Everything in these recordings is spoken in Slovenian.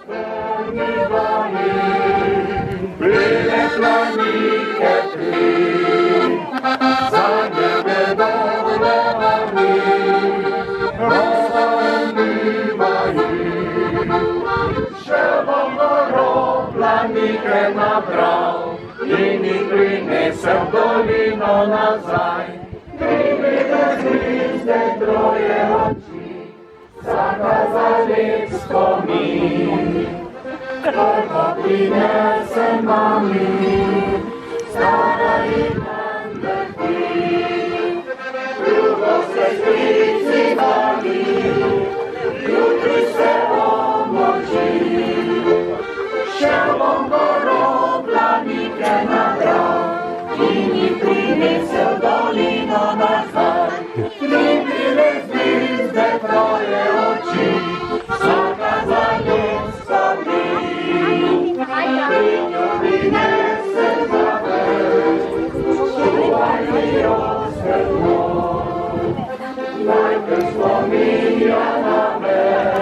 Spomnívali, byle planike ty, za nevedolami, rozpomnívají, že Bogorod planike nabral, jiný prinesel dolino nazaj, privilegli zde troje očí, zakázali vzpomín. Prvo prinesem mami, starají nám mrtví, druho sestrici mami, jutri se omočí. Šel Bogorod planike nabral, jiný prinesel dolino nazaj, privilegli zde troje očí, zakázali vzpomín. Prinesem zavel, čuvajte osvetlo, najprv spominja na mer,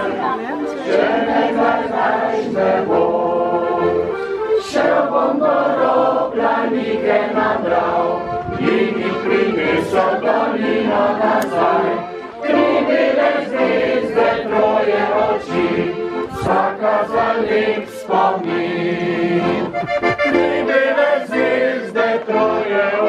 že nekaj najme bol. Šel Bogorod planike nabral, jiný prinesel dolino nazaj, privilegli zde troje očí, zakázali vzpomín. Privilegli zde troje očí,